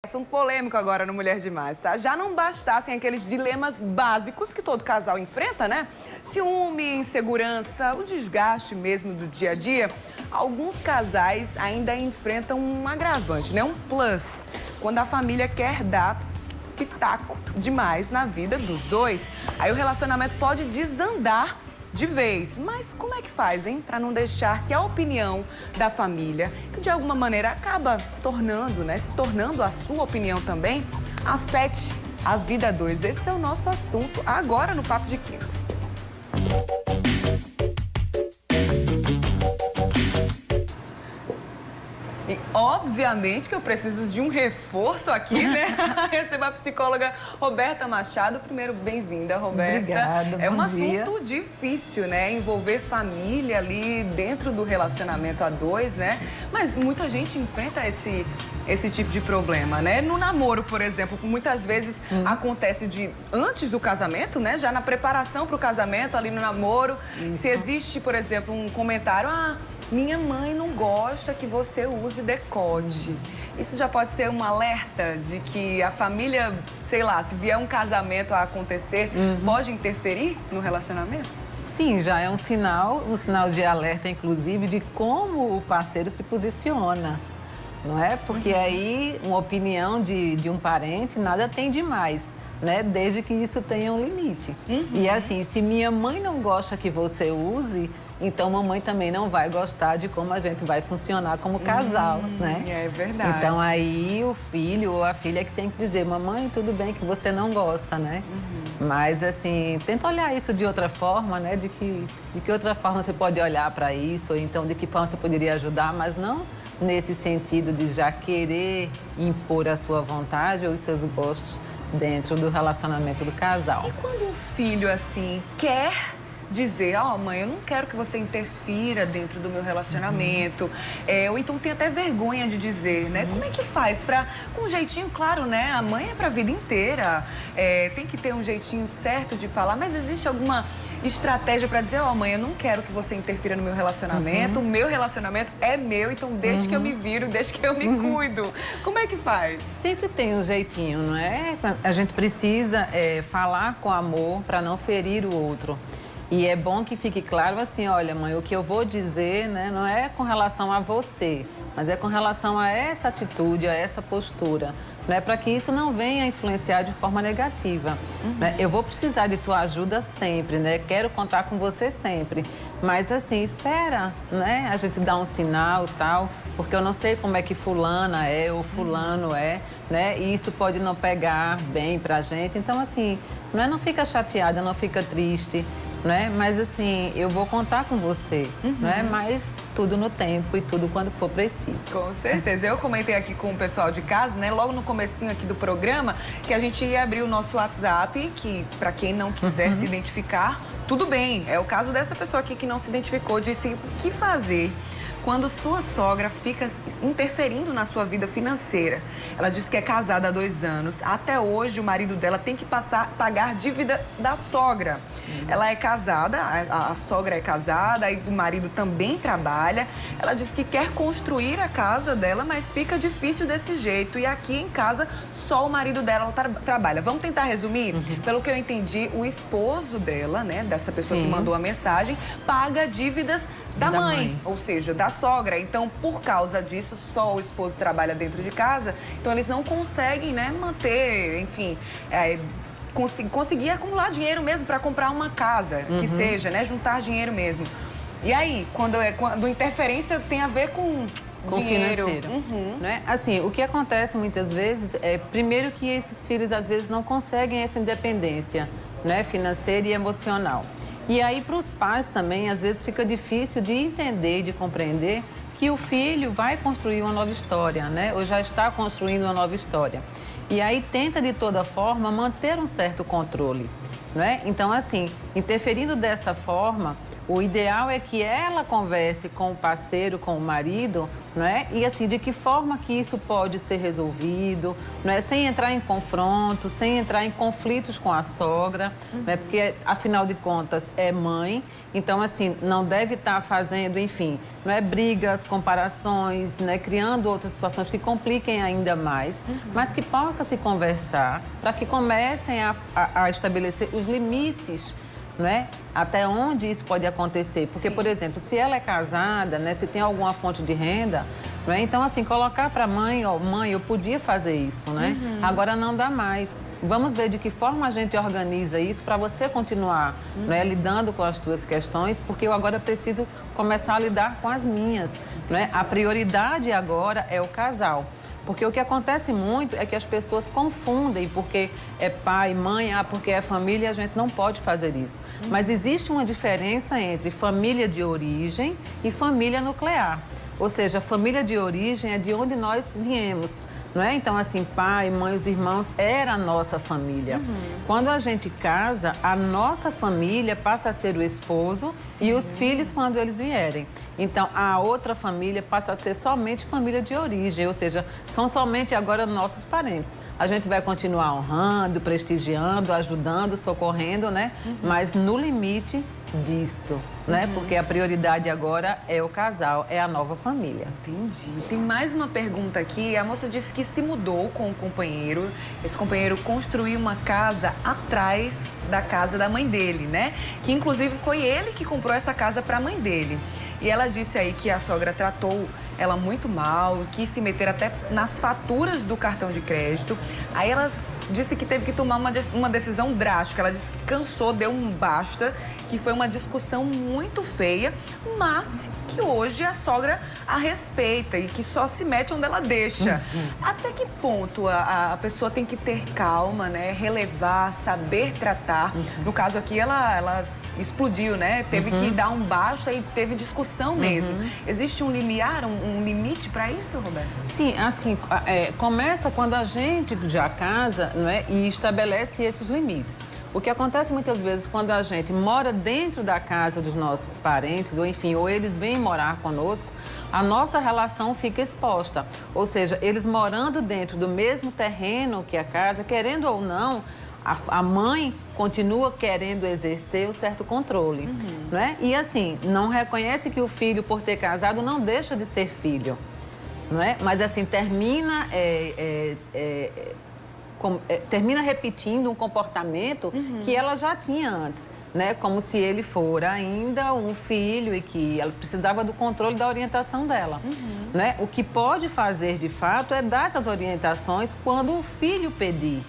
Assunto polêmico agora no Mulher Demais, tá? Já não bastassem aqueles dilemas básicos que todo casal enfrenta, né? Ciúme, insegurança, o desgaste mesmo do dia a dia. Alguns casais ainda enfrentam um agravante, né? Um plus, quando a família quer dar pitaco demais na vida dos dois. Aí o relacionamento pode desandar de vez. Mas como é que faz, hein? Para não deixar que a opinião da família, que de alguma maneira acaba tornando, né? Se tornando a sua opinião também, afete a vida a dois. Esse é o nosso assunto agora no Papo de Quinta. E obviamente que eu preciso de um reforço aqui, né? Recebo a psicóloga Roberta Machado. Primeiro, bem-vinda, Roberta. Obrigada, É um bom dia. assunto difícil, né? Envolver família ali dentro do relacionamento a dois, né? Mas muita gente enfrenta esse tipo de problema, né? No namoro, por exemplo, muitas vezes acontece antes do casamento, né? Já na preparação para o casamento, ali no namoro. Isso. Se existe, por exemplo, um comentário, minha mãe não gosta que você use decote. Isso já pode ser um alerta de que a família, sei lá, se vier um casamento a acontecer, pode interferir no relacionamento? Sim, já é um sinal de alerta, inclusive, de como o parceiro se posiciona, não é? Porque aí uma opinião de um parente nada tem demais, né? Desde que isso tenha um limite. E assim, se minha mãe não gosta que você use, então mamãe também não vai gostar de como a gente vai funcionar como casal, né? É verdade. Então aí o filho ou a filha é que tem que dizer, mamãe, tudo bem que você não gosta, né? Mas assim, tenta olhar isso de outra forma, né? De que outra forma você pode olhar para isso, ou então de que forma você poderia ajudar, mas não nesse sentido de já querer impor a sua vontade ou os seus gostos dentro do relacionamento do casal. E quando um filho, assim, quer dizer, mãe, eu não quero que você interfira dentro do meu relacionamento, ou então tem até vergonha de dizer, né? Como é que faz com um jeitinho, claro, né? A mãe é pra vida inteira, tem que ter um jeitinho certo de falar, mas existe alguma estratégia pra dizer, mãe, eu não quero que você interfira no meu relacionamento, o meu relacionamento é meu, então deixa que eu me viro, deixa que eu me cuido. Como é que faz? Sempre tem um jeitinho, não é? A gente precisa falar com amor para não ferir o outro. E é bom que fique claro assim, olha, mãe, o que eu vou dizer, né, não é com relação a você, mas é com relação a essa atitude, a essa postura, né, para que isso não venha influenciar de forma negativa. Né? Eu vou precisar de tua ajuda sempre, né? Quero contar com você sempre. Mas assim, espera, né? A gente dá um sinal e tal, porque eu não sei como é que fulana é ou fulano é, né? E isso pode não pegar bem pra gente. Então, assim, não fica chateada, não fica triste, né? Mas assim, eu vou contar com você, né? Mas tudo no tempo e tudo quando for preciso. Com certeza. Eu comentei aqui com o pessoal de casa, né? Logo no comecinho aqui do programa, que a gente ia abrir o nosso WhatsApp, que para quem não quiser se identificar, tudo bem. É o caso dessa pessoa aqui que não se identificou, disse o que fazer quando sua sogra fica interferindo na sua vida financeira. Ela disse que é casada há 2 anos. Até hoje, o marido dela tem que pagar dívida da sogra. Ela é casada, a sogra é casada, e o marido também trabalha. Ela disse que quer construir a casa dela, mas fica difícil desse jeito. E aqui em casa, só o marido dela trabalha. Vamos tentar resumir? Pelo que eu entendi, o esposo dela, né, dessa pessoa que mandou a mensagem, paga dívidas da mãe, ou seja, da sogra. Então, por causa disso, só o esposo trabalha dentro de casa. Então, eles não conseguem, né, manter, enfim, conseguir acumular dinheiro mesmo para comprar uma casa, que seja, né, juntar dinheiro mesmo. E aí, quando interferência tem a ver com dinheiro. Financeiro, né? Assim, o que acontece muitas vezes é, primeiro, que esses filhos às vezes não conseguem essa independência, né, financeira e emocional. E aí, para os pais também, às vezes fica difícil de entender, de compreender que o filho vai construir uma nova história, né? Ou já está construindo uma nova história. E aí tenta, de toda forma, manter um certo controle, né? Então, assim, interferindo dessa forma, O ideal é que ela converse com o parceiro, com o marido, não é? E assim, de que forma que isso pode ser resolvido, não é? Sem entrar em confronto, sem entrar em conflitos com a sogra, não é? Porque, afinal de contas, é mãe. Então, assim, não deve estar fazendo, enfim, não é? Brigas, comparações, né? Criando outras situações que compliquem ainda mais, mas que possa se conversar para que comecem a estabelecer os limites, não é? Até onde isso pode acontecer. Porque, por exemplo, se ela é casada, né? Se tem alguma fonte de renda, não é? Então, assim, colocar para a mãe, ó, mãe, eu podia fazer isso, né? Agora não dá mais. Vamos ver de que forma a gente organiza isso para você continuar, né, lidando com as suas questões, porque eu agora preciso começar a lidar com as minhas, né? A prioridade agora é o casal. Porque o que acontece muito é que as pessoas confundem, porque é pai, mãe, porque é família, a gente não pode fazer isso. Mas existe uma diferença entre família de origem e família nuclear. Ou seja, família de origem é de onde nós viemos. Não é? Então, assim, pai, mãe, os irmãos, era a nossa família. Quando a gente casa, a nossa família passa a ser o esposo e os filhos quando eles vierem. Então, a outra família passa a ser somente família de origem, ou seja, são somente agora nossos parentes. A gente vai continuar honrando, prestigiando, ajudando, socorrendo, né? Mas no limite disto, né? Porque a prioridade agora é o casal, é a nova família. Entendi. Tem mais uma pergunta aqui. A moça disse que se mudou com o companheiro. Esse companheiro construiu uma casa atrás da casa da mãe dele, né? Que inclusive foi ele que comprou essa casa para a mãe dele. E ela disse aí que a sogra tratou ela muito mal, quis se meter até nas faturas do cartão de crédito. Aí ela disse que teve que tomar uma decisão drástica. Ela disse que cansou, deu um basta, que foi uma discussão muito feia, mas que hoje a sogra a respeita e que só se mete onde ela deixa. Até que ponto a pessoa tem que ter calma, né? Relevar, saber tratar. No caso aqui, ela explodiu, né? Teve que dar um basta e teve discussão mesmo. Existe um limiar, um limite para isso, Roberta? Sim, assim, começa quando a gente já casa, não é? E estabelece esses limites. O que acontece muitas vezes quando a gente mora dentro da casa dos nossos parentes, ou enfim, ou eles vêm morar conosco, a nossa relação fica exposta. Ou seja, eles morando dentro do mesmo terreno que a casa, querendo ou não, a mãe continua querendo exercer um certo controle, né? E assim, não reconhece que o filho, por ter casado, não deixa de ser filho, não é? Mas assim, termina repetindo um comportamento que ela já tinha antes, né? Como se ele for ainda um filho e que ela precisava do controle da orientação dela, né? O que pode fazer, de fato, é dar essas orientações quando o filho pedir,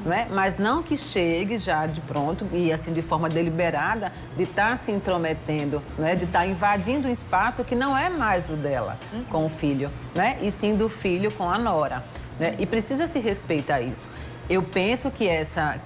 né? Mas não que chegue já de pronto e assim de forma deliberada de estar se intrometendo, né? De estar invadindo um espaço que não é mais o dela com o filho, né? E sim do filho com a nora, né? E precisa se respeitar isso. Eu penso que essa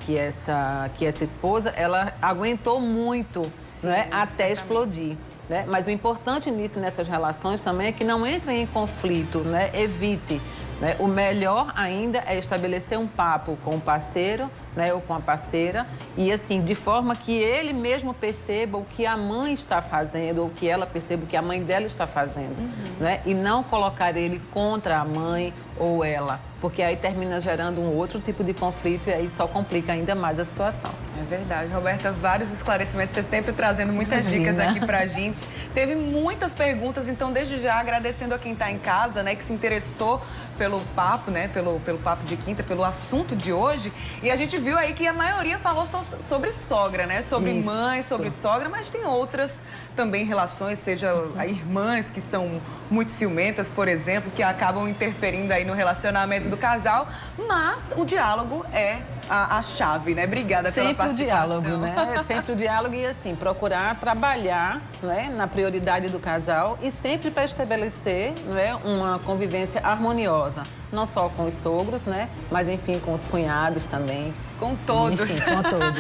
esposa, ela aguentou muito, Sim, né? Até exatamente. explodir, né? Mas o importante nisso, nessas relações também, é que não entrem em conflito, né? Evite, né? O melhor ainda é estabelecer um papo com o parceiro, né? Ou com a parceira, e assim, de forma que ele mesmo perceba o que a mãe está fazendo, ou que ela perceba o que a mãe dela está fazendo, né? E não colocar ele contra a mãe ou ela, porque aí termina gerando um outro tipo de conflito e aí só complica ainda mais a situação. É verdade, Roberta, vários esclarecimentos, você sempre trazendo muitas dicas aqui pra gente. Teve muitas perguntas, então desde já agradecendo a quem tá em casa, né, que se interessou pelo papo, né, pelo papo de quinta, pelo assunto de hoje. E a gente viu aí que a maioria falou sobre sogra, né, sobre Isso. mãe, sobre sogra, mas tem outras também relações, seja irmãs que são muito ciumentas, por exemplo, que acabam interferindo aí no relacionamento do casal, mas o diálogo é a chave, né? Obrigada pela participação. Sempre o diálogo, né? Sempre o diálogo e, assim, procurar trabalhar, né, na prioridade do casal e sempre para estabelecer, né, uma convivência harmoniosa. Não só com os sogros, né? Mas, enfim, com os cunhados também. Com todos. Enfim, com todos.